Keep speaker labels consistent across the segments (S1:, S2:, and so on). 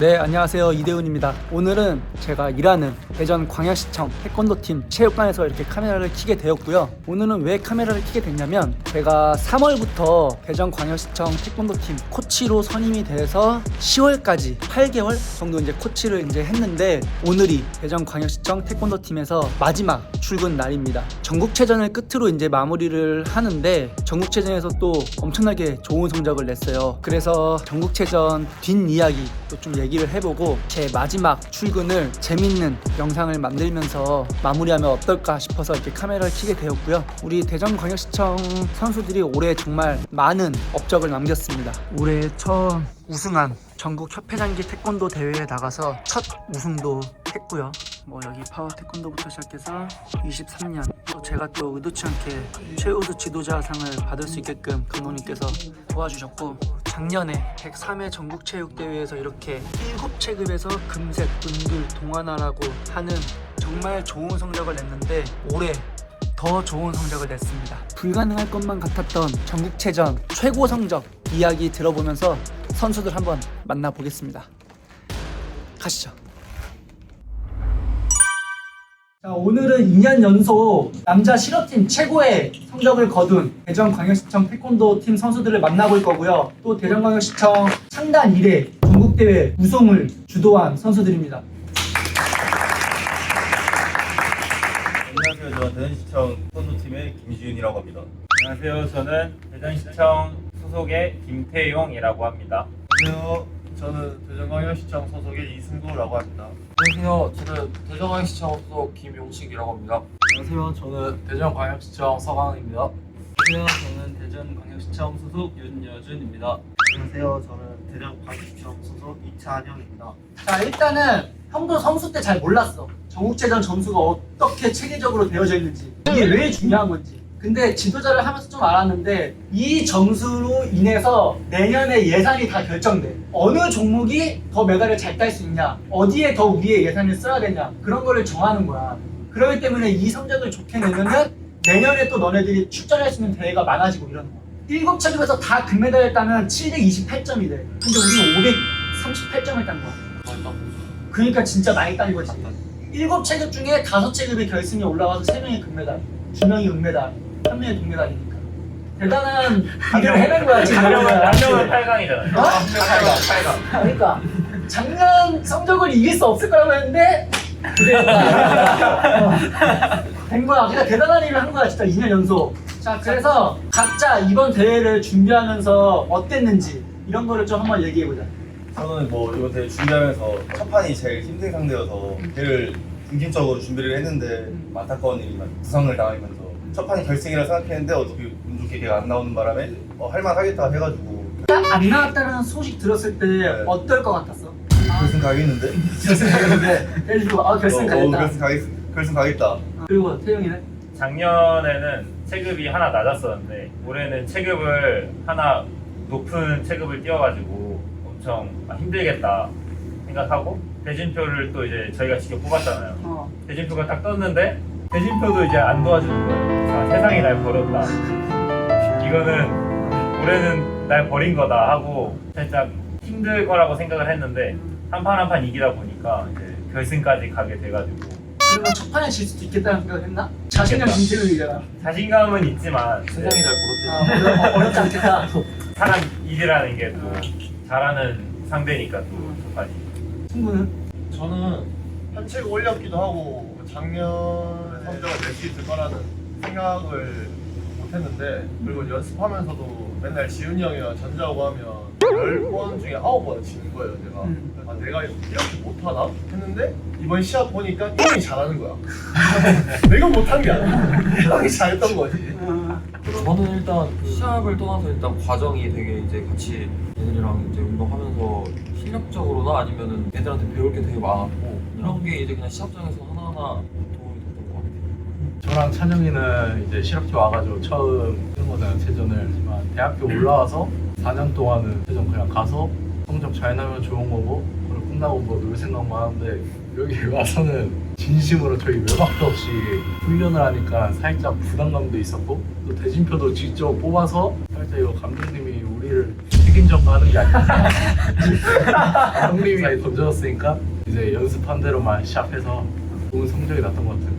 S1: 네, 안녕하세요. 이대훈입니다. 오늘은 제가 일하는 대전광역시청 태권도팀 체육관에서 이렇게 카메라를 켜게 되었고요. 오늘은 왜 카메라를 켜게 됐냐면 제가 3월부터 대전광역시청 태권도팀 코치로 선임이 돼서 10월까지 8개월 정도 이제 코치를 이제 했는데 오늘이 대전광역시청 태권도팀에서 마지막 출근 날입니다. 전국체전을 끝으로 이제 마무리를 하는데 전국체전에서 또 엄청나게 좋은 성적을 냈어요. 그래서 전국체전 뒷이야기 또 좀 얘기를 해보고 제 마지막 출근을 재밌는 영상을 만들면서 마무리하면 어떨까 싶어서 이렇게 카메라를 켜게 되었고요. 우리 대전광역시청 선수들이 올해 정말 많은 업적을 남겼습니다. 올해 처음 우승한 전국 협회장기 태권도 대회에 나가서 첫 우승도 했고요. 뭐 여기 파워 태권도부터 시작해서 23년 또 제가 또 의도치 않게 최우수 지도자상을 받을 수 있게끔 감독님께서 도와주셨고, 작년에 103회 전국체육대회에서 이렇게 7체급에서 금색, 은둘, 동아나라고 하는 정말 좋은 성적을 냈는데 올해 더 좋은 성적을 냈습니다. 불가능할 것만 같았던 전국체전 최고 성적 이야기 들어보면서 선수들 한번 만나보겠습니다. 가시죠. 자, 오늘은 2년 연속 남자 실업팀 최고의 성적을 거둔 대전광역시청 태권도 팀 선수들을 만나볼 거고요. 또 대전광역시청 창단 이래 전국대회 우승을 주도한 선수들입니다.
S2: 안녕하세요. 저는 대전시청 태권도팀의 김지윤이라고 합니다.
S3: 안녕하세요. 저는 대전시청 소속의 김태용이라고 합니다.
S2: 안녕하세요. 저는 대전광역시청 소속의 이승구라고 합니다.
S4: 안녕하세요. 저는 대전광역시청 소속 김용식이라고 합니다.
S5: 안녕하세요. 저는 대전광역시청 서강입니다.
S6: 안녕하세요. 저는 대전광역시청 소속 윤여준입니다.
S7: 안녕하세요. 저는 대전광역시청 소속 이찬영입니다.
S1: 자, 일단은 형도 선수 때 잘 몰랐어. 전국체전 점수가 어떻게 체계적으로 되어져 있는지, 이게 왜 중요한 건지. 근데 지도자를 하면서 좀 알았는데 이 점수로 인해서 내년에 예산이 다 결정돼. 어느 종목이 더 메달을 잘 딸 수 있냐, 어디에 더 위에 예산을 써야 되냐, 그런 거를 정하는 거야. 그렇기 때문에 이 성적을 좋게 내면은 내년에 또 너네들이 출전할 수 있는 대회가 많아지고 이러는 거야. 7체급에서 다 금메달을 따면 728점이 돼. 근데 우리는 538점을 딴 거야. 그러니까 진짜 많이 딴 거지. 7체급 중에 5체급이 결승에 올라와서 3명이 금메달, 2명이 은메달, 1명이 동메달이니까 대단한 일을 해낸 거야 지금.
S3: 한 명은 8강이잖아요.
S1: 어? 8강. 그러니까 작년 성적을 이길 수 없을 거라고 했는데 된 거야. 그냥 대단한 일을 한 거야 진짜 2년 연속. 자, 그래서 각자 이번 대회를 준비하면서 어땠는지 이런 거를 좀 한번 얘기해보자.
S2: 저는 뭐 이번 대회 준비하면서 첫 판이 제일 힘든 상대여서 대회를 중심적으로 준비를 했는데 안타까운 일이 부상을 당하면서 첫 판이 결승이라 생각했는데 어차피 운 좋게 걔가 안 나오는 바람에 할만하겠다 해가지고
S1: 딱 안 나왔다는 소식 들었을 때
S2: 네.
S1: 어떨 것 같았어?
S2: 결승 가겠는데?
S1: 결승 가겠는데 그래가지고 결승 가겠다.
S2: 결승 가겠다.
S1: 그리고 태용이는?
S3: 작년에는 체급이 하나 낮았었는데 올해는 체급을 하나 높은 체급을 띄워가지고 엄청 힘들겠다 생각하고 대진표를 또 이제 저희가 직접 뽑았잖아요. 대진표가 딱 떴는데 대진표도 이제 안 도와주는 거예요. 아, 세상이 날 버렸다. 이거는 올해는 날 버린 거다 하고 살짝 힘들 거라고 생각을 했는데 한 판 한 판 이기다 보니까 이제 결승까지 가게 돼가지고.
S1: 그리고 첫 판에 질 수도 있겠다는 생각을 했나? 자신감 김태용이잖아.
S3: 자신감은 있지만
S4: 세상이 날 버렸대.
S1: 어렵지 않겠다.
S3: 사람 일이라는 게 또 잘하는 상대니까 또 좋아지.
S1: 친구는?
S7: 저는 한책 올렸기도 하고 작년 성적을 낼 수 있을 거라는 생각을 못했는데, 그리고 연습하면서도 맨날 지훈이 형이랑 전자하고 하면 10번 중에 9번은 지는 거예요. 내가 이렇게 못하나? 했는데 이번 시합 보니까 형이 잘하는 거야. 내가 못한 게 아니야. 형이 잘했던 거지.
S4: 저는 일단 시합을 떠나서 일단 과정이 되게 이제 같이 애들이랑 이제 운동하면서 실력적으로나 아니면은 애들한테 배울 게 되게 많았고, 이런 게 이제 그냥 시합장에서 하나하나 도움이 됐던 것 같아요.
S5: 저랑 찬영이는 이제 실업팀 와가지고 처음 뛰는 거잖아요, 체전을. 하지만 대학교 올라와서 4년 동안은 체전 그냥 가서 성적 잘 나면 좋은 거고, 그걸 끝나고 뭐 놀 생각만 하는데 여기 와서는 진심으로 저희 외박도 없이 훈련을 하니까 살짝 부담감도 있었고, 또 대진표도 직접 뽑아서 살짝 이거 감독님이 우리를 책임져서 하는 게 아니라 형님이 많이 던져줬으니까 이제 연습한 대로만 시합해서 좋은 성적이 났던 것 같아요.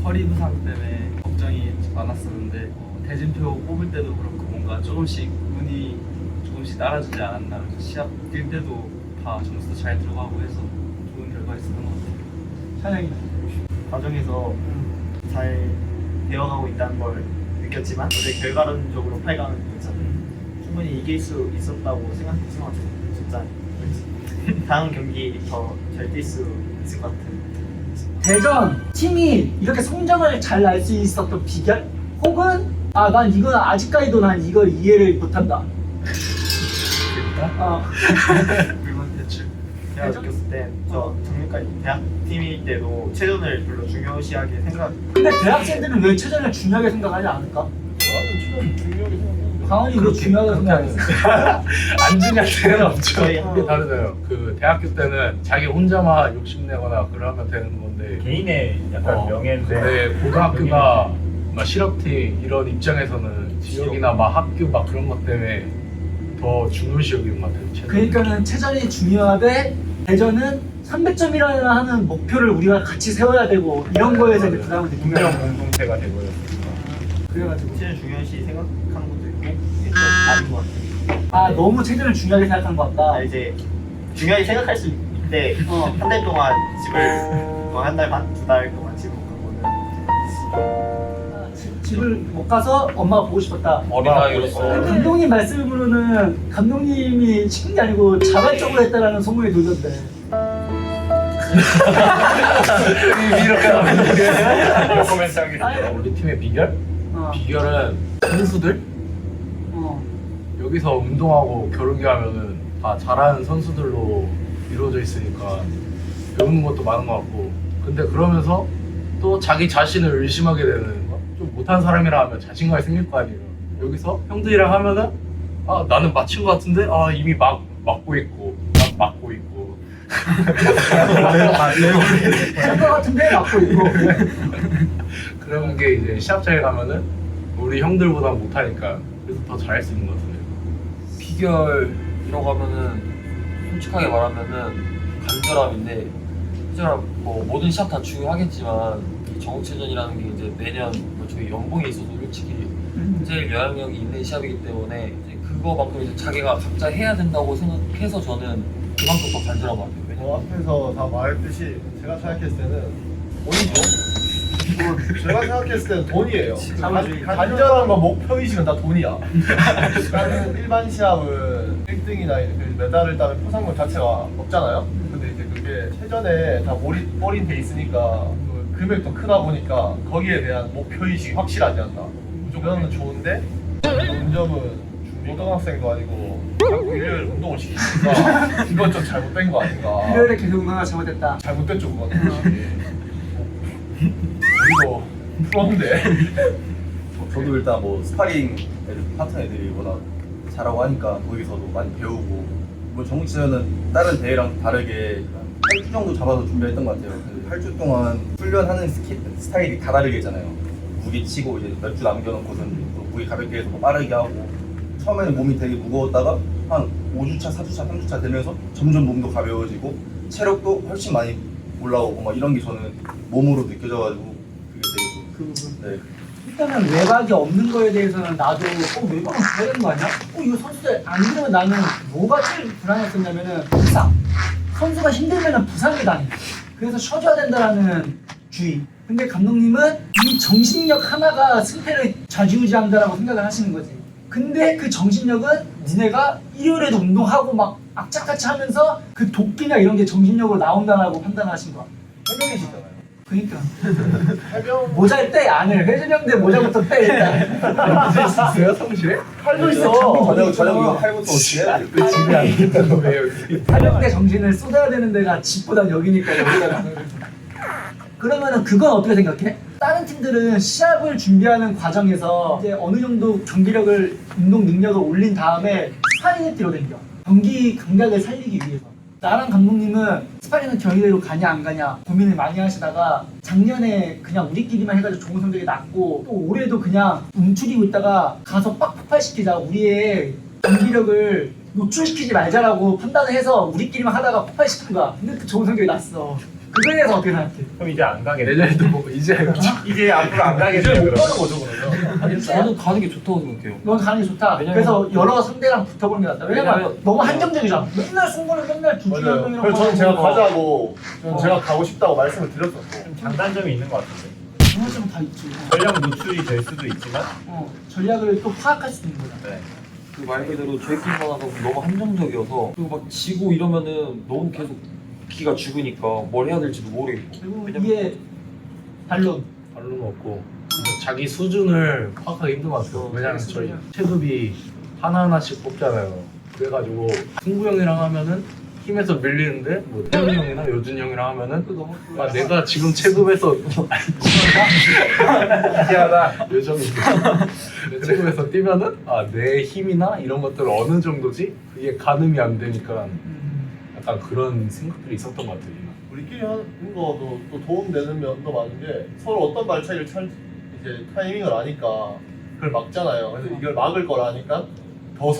S6: 허리 부상 때문에 걱정이 많았었는데 대진표 뽑을 때도 그렇고 뭔가 조금씩 운이 조금씩 따라주지 않았나. 그래서 시합 뛸 때도 다 점수도 잘 들어가고 해서 좋은 결과 있었던 것 같아요.
S1: 찬영이
S8: 과정에서 잘 되어가고 있다는 걸 느꼈지만 어제 결과론적으로 8강을 이겼잖아요. 충분히 이길 수 있었다고 생각했던 것 같아요. 진짜 다음 경기 더 잘 뛸 수 있을 것 같아요.
S1: 대전 팀이 이렇게 성적을 잘 날 수 있었던 비결? 혹은 아 난 이건 아직까지도 난 이걸 이해를 못한다.
S8: 물론 대출. 제가 느꼈을 땐저 작년까지 대학 팀일 때도 체전을 별로 중요시하게 생각.
S1: 근데 대학생들은 왜 체전을 중요하게 생각하지 않을까?
S7: 나는 최근 중요하게 생각하는데
S1: 강원이 왜 중요하게 생각했어?
S5: 안 중요할 때는 없죠.
S8: 저희
S5: 그게 다르잖아요. 그 대학교 때는 자기 혼자만 욕심내거나 그러면 되는 건데
S3: 개인의 약간 명예인데
S5: 근데 고등학교가 막 실업팀 이런 입장에서는 지역이나 막 학교 막 그런 것 때문에 더 중요시 여기는 것 같아요. 체전.
S1: 그러니까는 체전이 중요하되 대전은 300점이라는 하는 목표를 우리가 같이 세워야 되고 이런 거에서 이제 부담을 느낀
S3: 분명
S1: 거야.
S3: 공동체가 되버렸으니까.
S1: 그래가지고
S8: 체전 중요시 생각하는 것도 있고 이게 또 다른 것 같아요.
S1: 아 너무 체전을 중요하게 생각한 것 같다.
S8: 이제 중요하게 생각할 수 있는데 한 달 동안 집을 한 달 반, 2달 동안 집을 못 가고는
S1: 집을 못 가서 엄마가 보고 싶었다.
S4: 어린아이로서
S1: 감독님 말씀으로는 감독님이 시킨 게 아니고 자발적으로 했다라는 소문이 돌던데.
S5: 이렇게 하면
S3: 코멘트 하겠습니다.
S5: 우리 팀의 비결?
S1: 어.
S5: 비결은 선수들?
S1: 어.
S5: 여기서 운동하고 겨루기 하면은 다 잘하는 선수들로 이루어져 있으니까 배우는 것도 많은 것 같고 근데 그러면서 또 자기 자신을 의심하게 되는 거? 좀 못한 사람이라 하면 자신감이 생길 거 아니에요. 여기서 형들이랑 하면은 아 나는 맞춘 것 같은데 아 이미 맞고 있고 난 맞고 있고
S1: 할것 같은데 맞고 있고.
S5: 그런 게 이제 시합장에 가면은 우리 형들보다 못하니까 그래서 더 잘할 수 있는 것 같아요.
S4: 비결이라고 하면은 솔직하게 말하면은 간절함인데 실제로 뭐 모든 시합 다 중요하겠지만 이 전국체전이라는 게 이제 매년 뭐 저희 연봉에 있어서 솔직히 제일 영향력이 있는 시합이기 때문에 이제 그거만큼 이제 자기가 각자 해야 된다고 생각해서 저는 그만큼 더 간절한 것 같아요. 왜냐면
S7: 앞에서 다 말했듯이 제가 생각했을 때는 돈이죠. 제가 생각했을 때는 돈이에요. 간절함과 목표의식은 다 돈이야. 나는 일반 시합은 1등이나 메달을 따는 포상금 자체가 없잖아요. 근데 이제 그게 체전에 다 올인돼 있으니까 그 금액도 크다 보니까 거기에 대한 목표의식이 확실하지 않나. 무조건 좋은데 문점은 고등학생도 아니고 자꾸 일요일 운동을 시키니까 이건 좀 잘못된 거 아닌가.
S1: 일요일에 계속 운동하가 잘못됐다.
S7: 잘못됐죠 그건. 우리도 프로인데.
S2: 저도 일단 뭐 스파링 애들, 파트너 애들이 워낙 잘하고 하니까 거기서도 많이 배우고 뭐 정국체전은 다른 대회랑 다르게 8주 정도 잡아서 준비했던 것 같아요. 8주 동안 훈련하는 스타일이 다 다르게잖아요. 무게 치고 이제 몇 주 남겨놓고선 또 무게 가볍게 해서 더 빠르게 하고 처음에는 몸이 되게 무거웠다가 한 5주차, 4주차, 3주차 되면서 점점 몸도 가벼워지고 체력도 훨씬 많이 올라오고 막 이런 게 저는 몸으로 느껴져가지고 그게 되게
S1: 그 부분.
S2: 네.
S1: 일단은 외박이 없는 거에 대해서는 나도 외박은 줘야 되는 거 아니야? 이거 선수들 안 그러면 나는 뭐가 제일 불안했었냐면은 부상. 선수가 힘들면은 부상이 당해. 그래서 쉬어줘야 된다라는 주의. 근데 감독님은 이 정신력 하나가 승패를 좌지우지한다라고 생각을 하시는 거지. 근데 그 정신력은 니네가 일요일에도 운동하고 막 악착같이 하면서 그 도끼나 이런 게 정신력으로 나온다라고 판단하신 거야.
S7: 해병이시잖아요.
S1: 그니까
S7: 해병
S1: 모자를 떼 안을 회전형대 모자부터 빼 일단.
S5: 있어요 성실에?
S1: 팔도 있어.
S2: 저녁 이거 팔부터 어떻게 해야 돼?
S5: 왜 집에 안 된다고 왜 여기?
S1: 활력대 정신을 쏟아야 되는 데가 집보단 여기니까 여기다 가는 거지. 그러면은 그건 어떻게 생각해? 다른 팀들은 시합을 준비하는 과정에서 이제 어느 정도 경기력을 운동 능력을 올린 다음에 스파링에 뛰어댕겨. 경기 감각을 살리기 위해서. 나랑 감독님은 스파링은 경희대로 가냐 안 가냐 고민을 많이 하시다가 작년에 그냥 우리끼리만 해가지고 좋은 성적이 났고 또 올해도 그냥 움츠리고 있다가 가서 빡 폭발시키자 우리의 경기력을 노출시키지 말자라고 판단을 해서 우리끼리만 하다가 폭발시킨 거야. 근데 또 좋은 성적이 났어. 그거에 대해서 어떻게 생각해?
S3: 그럼 이제 안 가게 돼.
S5: 내년에도 뭐 이제
S3: 이제 앞으로 안 가게
S7: 이제
S3: 돼요.
S7: 못
S3: 그러면.
S7: 가는 거죠 그러면.
S4: 아니, 저는 가는 게 좋다고 생각해요.
S1: 넌 가는 게 좋다.
S4: 왜냐면-
S1: 그래서 여러 상대랑 붙어보는 게 낫다. 왜냐면
S4: 왜냐면-
S1: 너무 한정적이잖아. 맨날 승부를 맨날 두
S7: 맞아요.
S1: 명이랑
S7: 그래서 저는 제가 가자고
S1: 어.
S7: 제가 가고 싶다고 말씀을 드렸었고.
S3: 좀 장단점이 있는 것 같은데.
S1: 장단점은 다 있지.
S3: 전력 노출이 될 수도 있지만
S1: 전략을 또 파악할 수 있는 거다.
S3: 네.
S4: 그 말 그대로 저희끼리만 하다 보면 너무 한정적이어서 그리고 막 지고 이러면은 너무 계속 기가 죽으니까 뭘 해야 될지도 모르겠고.
S1: 그리고
S4: 왜냐면-
S1: 이게 반론.
S5: 발로는 없고 자기 수준을 파악하기 힘든 것 같아요. 왜냐면 저희 체급이 하나하나씩 뽑잖아요. 그래가지고 승부 형이랑 하면은 힘에서 밀리는데 뭐 태훈이 형이나 요준 형이랑 하면은 아, 내가 지금 체급에서
S3: 신기하다.
S5: 요정이 내 체급에서 뛰면은 아, 내 힘이나 이런 것들 어느 정도지? 그게 가늠이 안 되니까 약간 그런 생각들이 있었던 것 같아요.
S7: 우리끼리 하는 거도 또 도움되는 면도 많은 게 서로 어떤 발차기를 이제 타이밍을 아니까 그걸 막잖아요. 그래서 이걸 막을 거라니까 더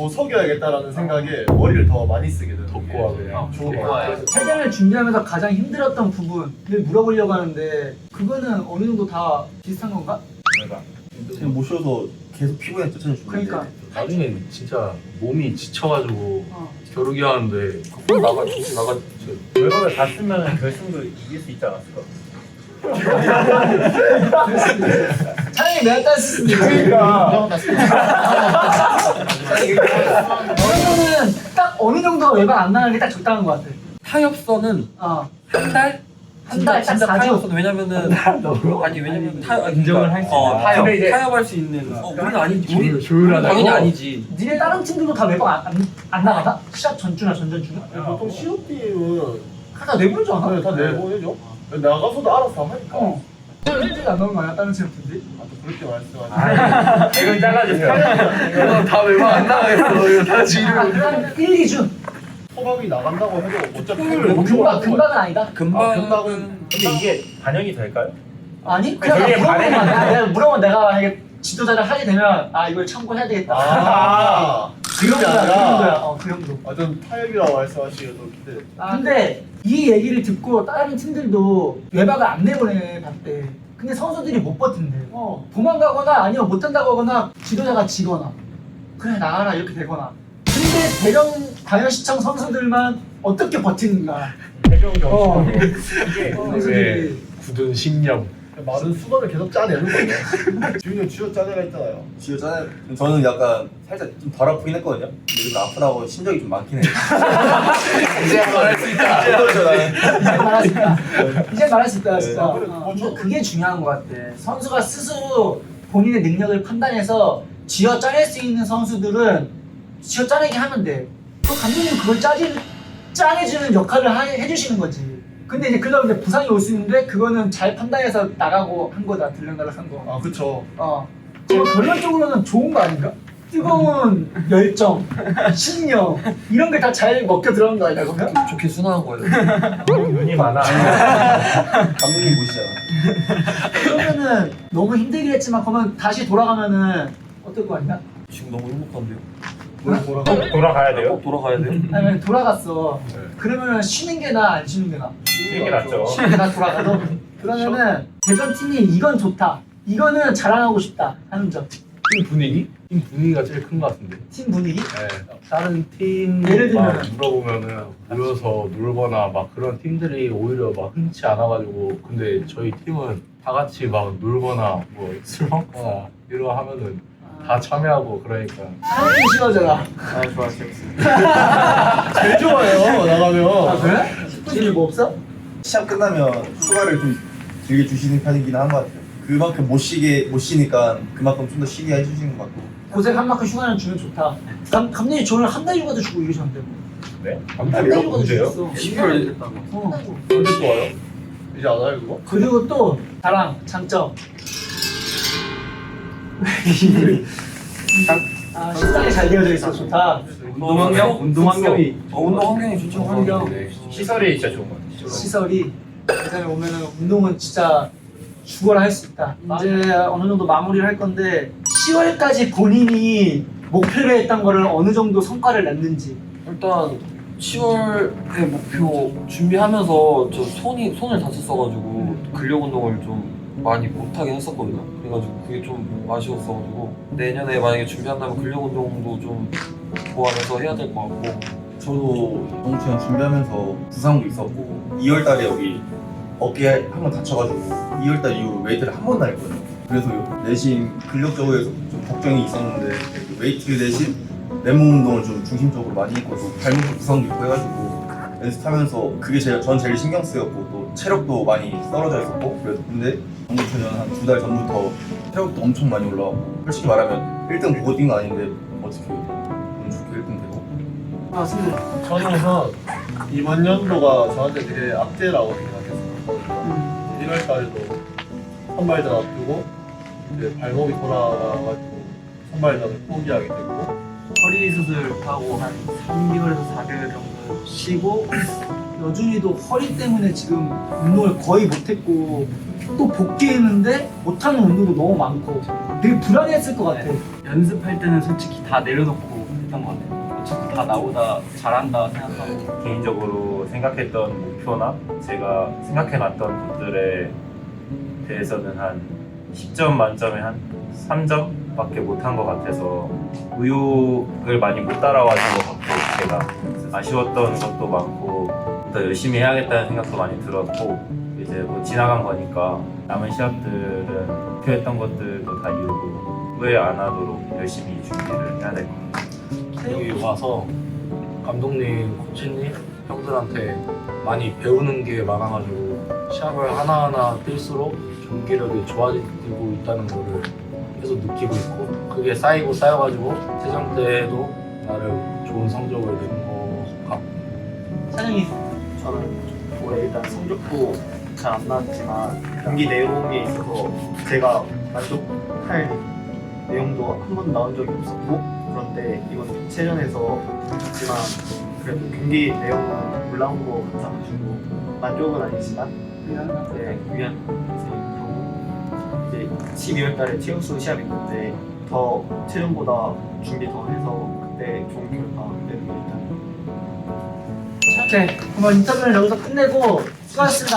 S7: 속여야겠다라는 생각에 머리를 더 많이 쓰게 돼요.
S5: 덕구와 그냥
S7: 좋은 거 같아요.
S1: 체전을 준비하면서 가장 힘들었던 부분을 물어보려고 하는데 그거는 어느 정도 다 비슷한 건가?
S3: 내가.
S2: 지금 못 쉬어서 계속 피곤했죠 체중 주는데.
S1: 그러니까.
S5: 나중에 진짜 몸이 지쳐가지고
S1: 어.
S5: 겨루기 하는데
S4: 그거 나가
S3: 외곽을 다 쓰면 결승도 이길 수 있지 않았을까?
S1: 차라리 내가 땄습니다.
S7: 그러니까
S1: 그러면은 딱 어느 정도 외박 안 나가는 게 딱 적당한 것 같아.
S4: 타협선은
S1: 어.
S4: 한 달?
S1: 한 달, 딱
S4: 진짜
S1: 4주.
S4: 타협선 왜냐면은 아니 왜냐면
S6: 인정을 할수 있는.
S4: 타협
S3: 근데 이제-
S4: 타협할 수 있는 우리는 아니지 우리
S5: 조율하자고?
S4: 당연히 아니지.
S1: 니네 다른 팀들도 다 외박 안 나가나? 시합 전주나 전전주나?
S7: 보통 시합팀은
S1: 다 내보내지 않아?
S7: 다 내보내죠. 나가서도 알아서 하니까.
S1: 어. 팀들이 안 나오는 거 아니야? 다른 팀들이?
S7: 또 그렇게 말씀하시면
S3: 아, 이건 잘라주세요.
S5: 이거 다 외박 안 나가겠어. 이거 다 지금
S1: 한 1, 2주.
S7: 토박이 나간다고 해도 어차피
S1: 금방은 아니다.
S4: 금방은
S3: 근데 이게 반영이 될까요?
S1: 아니? 그냥
S3: 저게
S1: 물어보면
S3: 반응이-
S1: 내가 물어보면 내가 이게 지도자를 하게 되면 아 이걸 참고해야 되겠다.
S7: 그 정도
S1: 그 정도야.
S7: 아니라
S1: 그 정도.
S7: 좀 타협이라고 말씀하시기에도 기대.
S1: 근데 이 얘기를 듣고 다른 팀들도 외박을 안 내보내봤대. 근데 선수들이 못 버틴대. 도망가거나 아니면 못한다고 하거나 지도자가 지거나 그래 나가라 이렇게 되거나. 근데 대전 광역시청 선수들만 어떻게 버티는가.
S3: 해종
S1: 어.
S3: 정신. 이게
S1: 선수들이.
S5: 굳은 신념.
S7: 많은 수단을 계속 짜내는 거예요. 지훈이 형 쥐어 짜내가 있잖아요.
S2: 지효 짜는 저는 약간 살짝 좀 덜 아프긴 했거든요. 근데 요즘 아프다고 심적이 좀 많긴 해요.
S5: 이제 말할 수 있다.
S1: 이제 말할 수 있다. 이제 말할 수 있다 진짜.
S7: 그래,
S1: 근데 그게 중요한 것 같아. 선수가 스스로 본인의 능력을 판단해서 쥐어 짜낼 수 있는 선수들은 쥐어 짜내게 하면 돼. 또 감독님 그걸 짜내주는 역할을 해주시는 거지. 근데 이제 그러면 이제 부상이 올 수 있는데 그거는 잘 판단해서 나가고 한 거다. 들락날락 한 거.
S7: 아 그쵸.
S1: 그럼 결론적으로는 좋은 거 아닌가? 뜨거운 열정, 신념 이런 게 다 잘 먹혀 들어간 거 아니야 그러면?
S4: 좋게 순화한 거예요.
S3: 눈이 많아.
S2: 감독님 보시잖아.
S1: 그러면은 너무 힘들긴 했지만 그러면 다시 돌아가면은 어떨 거 아니야?
S4: 지금 너무 행복한데요.
S7: 뭐라고?
S3: 돌아가야 돼요?
S4: 꼭 돌아가야 돼요.
S1: 아니면 돌아갔어. 그러면은 쉬는 게 나아 안 쉬는 게 나아?
S3: 이게 낫죠.
S1: 쉬는 게 나아 돌아가도? 그러면은 대전 팀이 이건 좋다. 이거는 자랑하고 싶다 하는 점.
S5: 팀 분위기? 팀 분위기가 제일 큰 것 같은데.
S1: 팀 분위기?
S5: 네. 다른 팀
S1: 예를 들면?
S5: 막 물어보면은 모여서 놀거나 막 그런 팀들이 오히려 막 흔치 않아가지고 근데 저희 팀은 다 같이 막 놀거나 뭐 술 먹거나 이러고 하면은 다 참여하고 그러니까
S1: 하나님 싫어져라.
S6: 아 좋아 재밌어.
S7: 제일 좋아요 나가면.
S1: 아 그래? 10분 뭐 없어?
S2: 시합 끝나면 휴가를 좀 길게 주시는 편이긴 한 것 같아요. 그만큼 못 쉬니까 그만큼 좀 더 쉬게 해주시는 것 같고.
S1: 고생 한 만큼 휴가는 주면 좋다. 감독님 저는 한 달 휴가도 주고 이러셨는데.
S3: 네?
S1: 한 달 휴가도
S3: 언제요?
S1: 주셨어.
S4: 10개월
S1: 어.
S7: 언제 또 와요? 이제 안 와요 그거?
S1: 그리고 또 자랑, 장점. 식당이 잘 되어져 있어 좋다.
S6: 운동 환경? 운동 환경이
S4: 운동 환경이 좋죠.
S1: 환경.
S4: 네.
S3: 시설이 진짜 좋은 것 같아요.
S1: 시설이 예전에 오면은 운동은 진짜 죽어라 할 수 있다. 이제 어느 정도 마무리를 할 건데 10월까지 본인이 목표로 했던 거를 어느 정도 성과를 냈는지.
S4: 일단 10월의 목표 준비하면서 저 손을 다쳤어가지고 근력 운동을 좀 많이 못하게 했었거든요. 그래가지고 그게 좀 아쉬웠어가지고 내년에 만약에 준비한다면 근력 운동도 좀 보완해서 해야 될 것 같고.
S2: 저도 정치원 준비하면서 부상도 있었고 2월달에 여기 어깨에 한 번 다쳐가지고 2월달 이후로 웨이트를 한 번도 안 했거든요. 그래서 내심 근력적으로 좀 걱정이 있었는데 그 웨이트 대신 맨몸 운동을 좀 중심적으로 많이 했고 또 발목 부상도 있고 해가지고 연습하면서 그게 전 제일 신경 쓰였고 또 체력도 많이 떨어져 있었고 그래서 근데 정치원 한 2달 전부터 체력도 엄청 많이 올라가고 솔직히 말하면 1등 보고 뛴 거 아닌데 어떻게 운 좋게 1등 되고
S1: 아, 승우.
S7: 저는 우선 이번 연도가 저한테 되게 악재라고 생각했어요. 1월 달에도 선발전 앞두고 이제 발목이 돌아가가지고 선발전을 포기하게 됐고
S8: 허리 수술하고 한 3개월에서 4개월 정도 쉬고
S1: 여준이도 허리 때문에 지금 운동을 거의 못했고 또 복귀했는데 못하는 운동도 너무 많고 되게 불안했을 것 같아.
S6: 연습할 때는 솔직히 다 내려놓고 했던 것 같아요. 어차피 다 나보다 잘한다 생각하고
S3: 개인적으로 생각했던 목표나 제가 생각해놨던 것들에 대해서는 한 10점 만점에 한 3점밖에 못한 것 같아서 의욕을 많이 못 따라와준 것 같고 제가 아쉬웠던 것도 많고 더 열심히 해야겠다는 생각도 많이 들었고 이제 뭐 지나간 거니까 남은 시합들은 목표했던 것들도 다 이루고 후회 안 하도록 열심히 준비를 해야 될 것 같아요.
S5: 여기 와서 감독님, 코치님, 형들한테 많이 배우는 게 많아가지고 시합을 하나하나 뛸수록 경기력이 좋아지고 있다는 거를 계속 느끼고 있고 그게 쌓이고 쌓여가지고 최종 때에도 나름 좋은 성적을 낸 것 같고
S1: 사장님.
S8: 저는 올해 일단 성적도 잘 안 나왔지만 경기 내용에 있어서 제가 만족할 내용도 한 번도 나온 적이 없었고 그런데 이번 체전에서 졌지만 그래도 경기 내용은 올라온 것 같아가지고 만족은 아니지만 네, 위안이 되고 이제 12월 달에 체육수 시합이 있는데 더 체전보다 준비 더 해서 그때 좋은 결과 내는 게 일단
S1: 오케이. 그럼 인터뷰는 여기서 끝내고 수고하셨습니다.